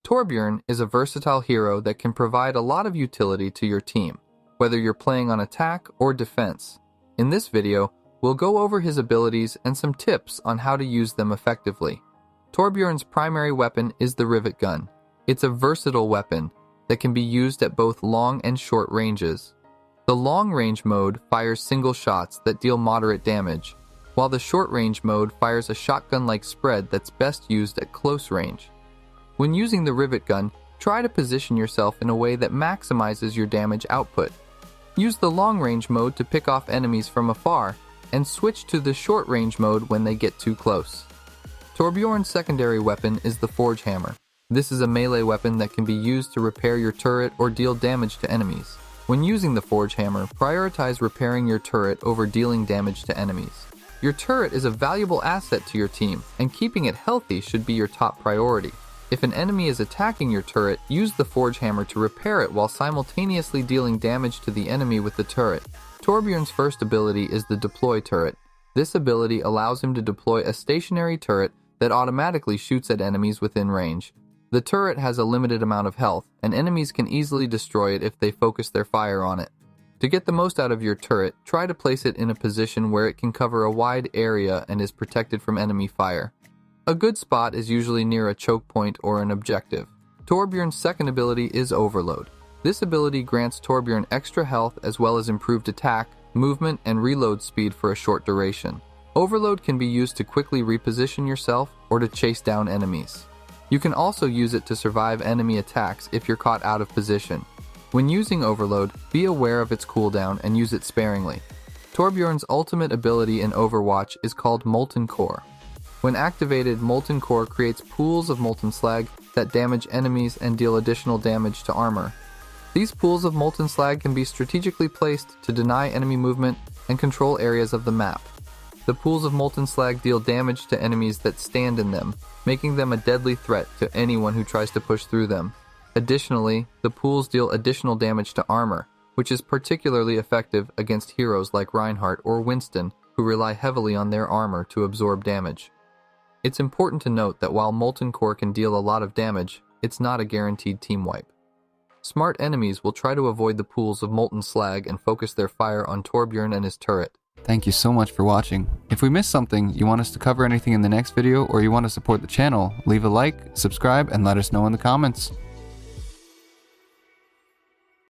Torbjorn is a versatile hero that can provide a lot of utility to your team, whether you're playing on attack or defense. In this video, we'll go over his abilities and some tips on how to use them effectively. Torbjorn's primary weapon is the rivet gun. It's a versatile weapon that can be used at both long and short ranges. The long-range mode fires single shots that deal moderate damage, while the short-range mode fires a shotgun-like spread that's best used at close range. When using the rivet gun, try to position yourself in a way that maximizes your damage output. Use the long-range mode to pick off enemies from afar, and switch to the short-range mode when they get too close. Torbjorn's secondary weapon is the forge hammer. This is a melee weapon that can be used to repair your turret or deal damage to enemies. When using the forge hammer, prioritize repairing your turret over dealing damage to enemies. Your turret is a valuable asset to your team, and keeping it healthy should be your top priority. If an enemy is attacking your turret, use the forge hammer to repair it while simultaneously dealing damage to the enemy with the turret. Torbjorn's first ability is the deploy turret. This ability allows him to deploy a stationary turret that automatically shoots at enemies within range. The turret has a limited amount of health, and enemies can easily destroy it if they focus their fire on it. To get the most out of your turret, try to place it in a position where it can cover a wide area and is protected from enemy fire. A good spot is usually near a choke point or an objective. Torbjorn's second ability is Overload. This ability grants Torbjorn extra health as well as improved attack, movement, and reload speed for a short duration. Overload can be used to quickly reposition yourself or to chase down enemies. You can also use it to survive enemy attacks if you're caught out of position. When using Overload, be aware of its cooldown and use it sparingly. Torbjorn's ultimate ability in Overwatch is called Molten Core. When activated, Molten Core creates pools of molten slag that damage enemies and deal additional damage to armor. These pools of molten slag can be strategically placed to deny enemy movement and control areas of the map. The pools of molten slag deal damage to enemies that stand in them, making them a deadly threat to anyone who tries to push through them. Additionally, the pools deal additional damage to armor, which is particularly effective against heroes like Reinhardt or Winston, who rely heavily on their armor to absorb damage. It's important to note that while Molten Core can deal a lot of damage, it's not a guaranteed team wipe. Smart enemies will try to avoid the pools of molten slag and focus their fire on Torbjorn and his turret. Thank you so much for watching. If we missed something, you want us to cover anything in the next video, or you want to support the channel, leave a like, subscribe, and let us know in the comments.